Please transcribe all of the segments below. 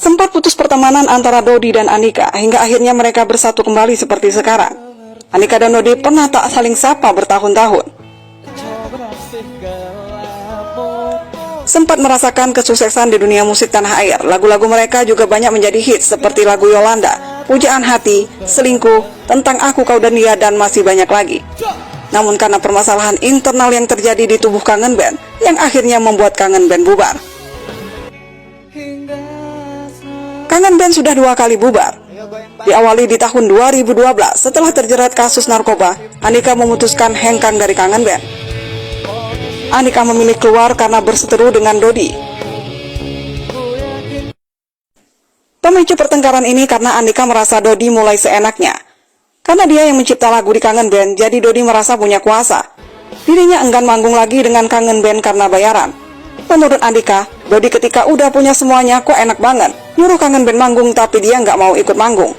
Sempat putus pertemanan antara Dodi dan Andika, hingga akhirnya mereka bersatu kembali seperti sekarang. Andika dan Dodi pernah tak saling sapa bertahun-tahun. Sempat merasakan kesuksesan di dunia musik tanah air. Lagu-lagu mereka juga banyak menjadi hits seperti lagu Yolanda, Pujaan Hati, Selingkuh, Tentang Aku Kau dan Dia, dan masih banyak lagi. Namun karena permasalahan internal yang terjadi di tubuh Kangen Band, yang akhirnya membuat Kangen Band bubar. Kangen Band sudah 2 kali bubar. Diawali di tahun 2012 setelah terjerat kasus narkoba, Andika memutuskan hengkang dari Kangen Band. Andika memilih keluar karena berseteru dengan Dodi. Pemicu pertengkaran ini karena Andika merasa Dodi mulai seenaknya. Karena dia yang mencipta lagu di Kangen Band, jadi Dodi merasa punya kuasa. Dirinya enggan manggung lagi dengan Kangen Band karena bayaran. Menurut Andika, Dodi ketika udah punya semuanya kok enak banget, nyuruh Kangen Band manggung tapi dia nggak mau ikut manggung.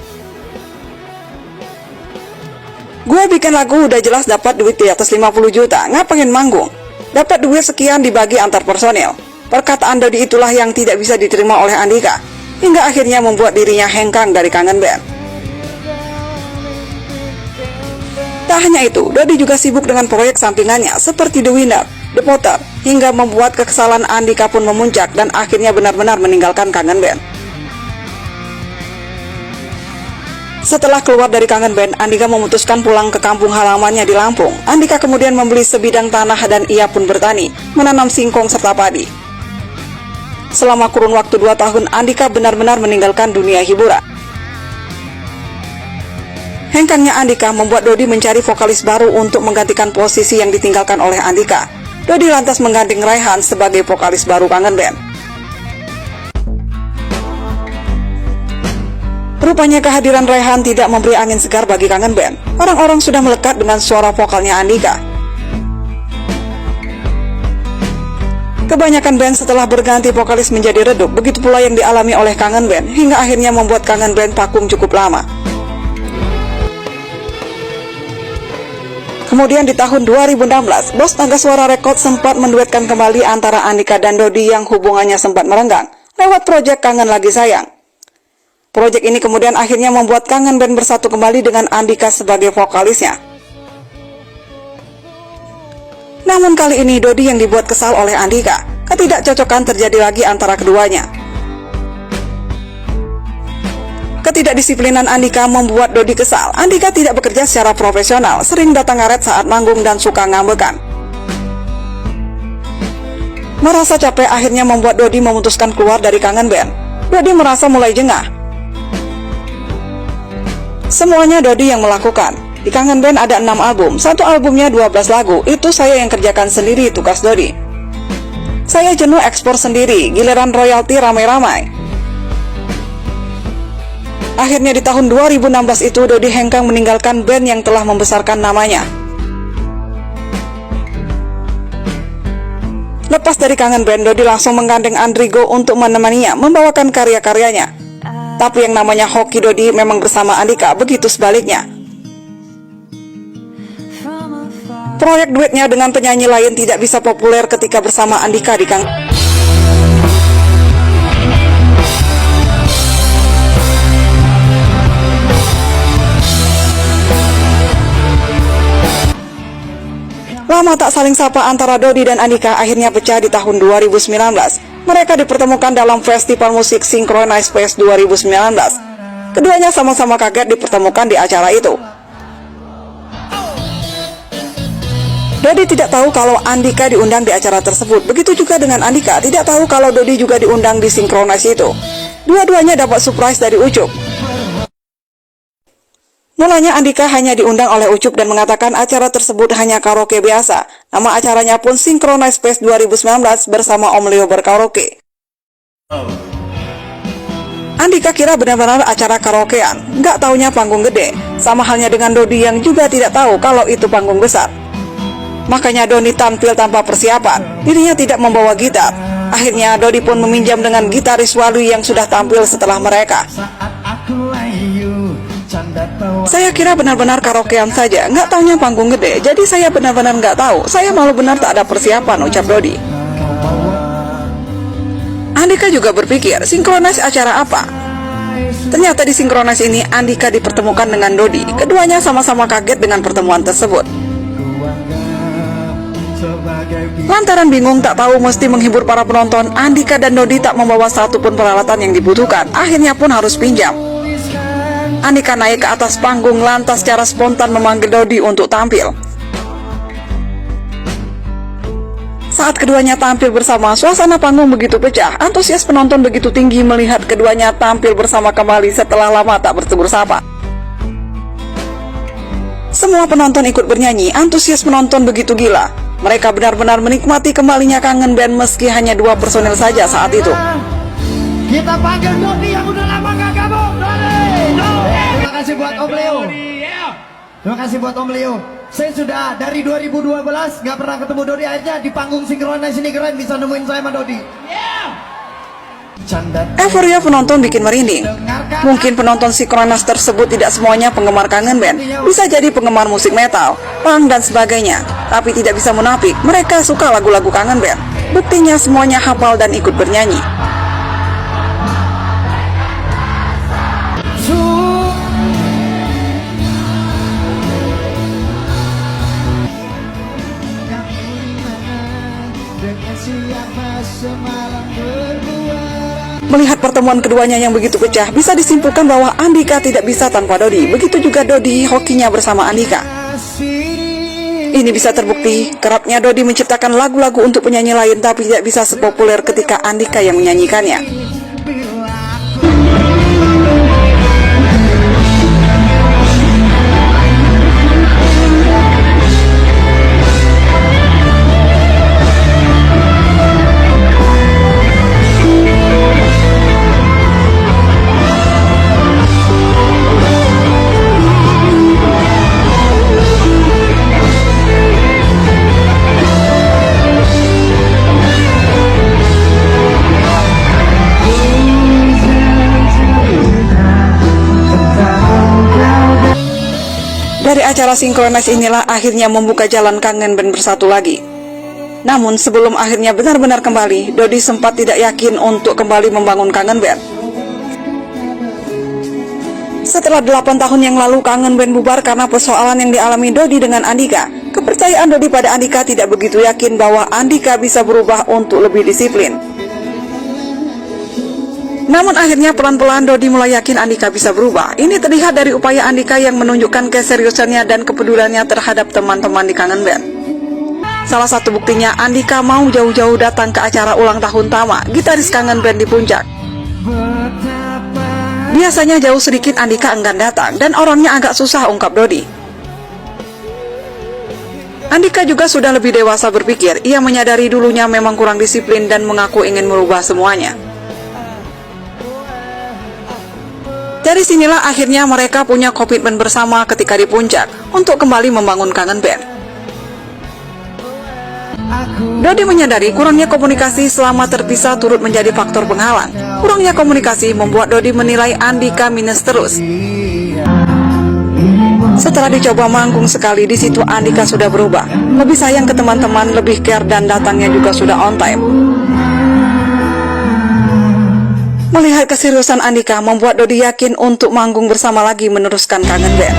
Gue bikin lagu udah jelas dapat duit di atas 50 juta, ngapain manggung? Dapat duit sekian dibagi antar personil. Perkataan Dodi itulah yang tidak bisa diterima oleh Andika, hingga akhirnya membuat dirinya hengkang dari Kangen Band. Tak hanya itu, Dodi juga sibuk dengan proyek sampingannya seperti The Winner, The Potter, hingga membuat kekesalan Andika pun memuncak dan akhirnya benar-benar meninggalkan Kangen Band. Setelah keluar dari Kangen Band, Andika memutuskan pulang ke kampung halamannya di Lampung. Andika kemudian membeli sebidang tanah dan ia pun bertani, menanam singkong serta padi. Selama kurun waktu 2 tahun, Andika benar-benar meninggalkan dunia hiburan. Hengkangnya Andika membuat Dodi mencari vokalis baru untuk menggantikan posisi yang ditinggalkan oleh Andika. Dodi lantas menggandeng Raihan sebagai vokalis baru Kangen Band. Rupanya kehadiran Raihan tidak memberi angin segar bagi Kangen Band. Orang-orang sudah melekat dengan suara vokalnya Andika. Kebanyakan band setelah berganti vokalis menjadi redup, begitu pula yang dialami oleh Kangen Band, hingga akhirnya membuat Kangen Band vakum cukup lama. Kemudian di tahun 2016, Bos Naga Suara Record sempat menduetkan kembali antara Andika dan Dodi yang hubungannya sempat merenggang lewat proyek Kangen Lagi Sayang. Proyek ini kemudian akhirnya membuat Kangen Band bersatu kembali dengan Andika sebagai vokalisnya. Namun kali ini Dodi yang dibuat kesal oleh Andika. Ketidakcocokan terjadi lagi antara keduanya. Ketidakdisiplinan Andika membuat Dodi kesal. Andika tidak bekerja secara profesional, sering datang ngaret saat manggung dan suka ngambekan. Merasa capek akhirnya membuat Dodi memutuskan keluar dari Kangen Band. Dodi merasa mulai jengah. Semuanya Dodi yang melakukan. Di Kangen Band ada 6 album, satu albumnya 12 lagu, itu saya yang kerjakan sendiri, tugas Dodi. Saya jenuh ekspor sendiri, giliran royalti ramai-ramai. Akhirnya di tahun 2016 itu Dodi hengkang meninggalkan band yang telah membesarkan namanya. Lepas dari Kangen Band, Dodi langsung menggandeng Andrigo untuk menemaninya membawakan karya-karyanya. Tapi yang namanya Hoki Dodi memang bersama Andika, begitu sebaliknya. Proyek duetnya dengan penyanyi lain tidak bisa populer ketika bersama Andika di Kangen. Lama tak saling sapa antara Dodi dan Andika akhirnya pecah di tahun 2019. Mereka dipertemukan dalam Festival Musik Synchronize Fest 2019. Keduanya sama-sama kaget dipertemukan di acara itu. Dodi tidak tahu kalau Andika diundang di acara tersebut. Begitu juga dengan Andika, tidak tahu kalau Dodi juga diundang di Synchronize itu. Dua-duanya dapat surprise dari Ucup. Mulanya Andika hanya diundang oleh Ucup dan mengatakan acara tersebut hanya karaoke biasa. Nama acaranya pun Synchronize Fest 2019 bersama Om Leo berkaraoke. Andika kira benar-benar acara karaokean, nggak taunya panggung gede. Sama halnya dengan Dodi yang juga tidak tahu kalau itu panggung besar. Makanya Dodi tampil tanpa persiapan, dirinya tidak membawa gitar. Akhirnya Dodi pun meminjam dengan gitaris Walwi yang sudah tampil setelah mereka. Saya kira benar-benar karaokean saja, nggak taunya panggung gede. Jadi saya benar-benar nggak tahu. Saya malu benar tak ada persiapan, ucap Dodi. Andika juga berpikir, sinkronis acara apa? Ternyata di sinkronis ini Andika dipertemukan dengan Dodi. Keduanya sama-sama kaget dengan pertemuan tersebut. Lantaran bingung tak tahu mesti menghibur para penonton, Andika dan Dodi tak membawa satupun peralatan yang dibutuhkan. Akhirnya pun harus pinjam. Andika naik ke atas panggung lantas secara spontan memanggil Dodi untuk tampil. Saat keduanya tampil bersama, suasana panggung begitu pecah. Antusias penonton begitu tinggi melihat keduanya tampil bersama kembali setelah lama tak bertegur sapa. Semua penonton ikut bernyanyi, antusias penonton begitu gila. Mereka benar-benar menikmati kembalinya Kangen Band meski hanya 2 personel saja saat itu. Kita panggil Dodi yang udah lama gak gabung. Dodi! Terima kasih buat Om Leo. Terima kasih buat Om Leo. Saya sudah dari 2012 gak pernah ketemu Dodi, akhirnya di panggung sinkronis ini keren bisa nemuin saya sama Dodi. Euforia penonton bikin merinding. Mungkin penonton sinkronis tersebut tidak semuanya penggemar Kangen Band. Bisa jadi penggemar musik metal, punk dan sebagainya. Tapi tidak bisa munafik, mereka suka lagu-lagu Kangen Band. Buktinya semuanya hafal dan ikut bernyanyi. Melihat pertemuan keduanya yang begitu pecah, bisa disimpulkan bahwa Andika tidak bisa tanpa Dodi. Begitu juga Dodi hokinya bersama Andika. Ini bisa terbukti, kerapnya Dodi menciptakan lagu-lagu untuk penyanyi lain tapi tidak bisa sepopuler ketika Andika yang menyanyikannya. Dari acara sinkronis inilah akhirnya membuka jalan Kangen Band bersatu lagi. Namun sebelum akhirnya benar-benar kembali, Dodi sempat tidak yakin untuk kembali membangun Kangen Band. Setelah 8 tahun yang lalu Kangen Band bubar karena persoalan yang dialami Dodi dengan Andika. Kepercayaan Dodi pada Andika tidak begitu yakin bahwa Andika bisa berubah untuk lebih disiplin. Namun akhirnya pelan-pelan Dodi mulai yakin Andika bisa berubah. Ini terlihat dari upaya Andika yang menunjukkan keseriusannya dan kepeduliannya terhadap teman-teman di Kangen Band. Salah satu buktinya Andika mau jauh-jauh datang ke acara ulang tahun Tama, gitaris Kangen Band di Puncak. Biasanya jauh sedikit Andika enggan datang dan orangnya agak susah, ungkap Dodi. Andika juga sudah lebih dewasa berpikir. Ia menyadari dulunya memang kurang disiplin dan mengaku ingin merubah semuanya. Dari sinilah akhirnya mereka punya komitmen bersama ketika di Puncak untuk kembali membangun Kangen Band. Dodi menyadari kurangnya komunikasi selama terpisah turut menjadi faktor penghalang. Kurangnya komunikasi membuat Dodi menilai Andika minus terus. Setelah dicoba manggung sekali, di situ Andika sudah berubah. Lebih sayang ke teman-teman, lebih care dan datangnya juga sudah on time. Melihat keseriusan Andika membuat Dodi yakin untuk manggung bersama lagi meneruskan Kangen Band.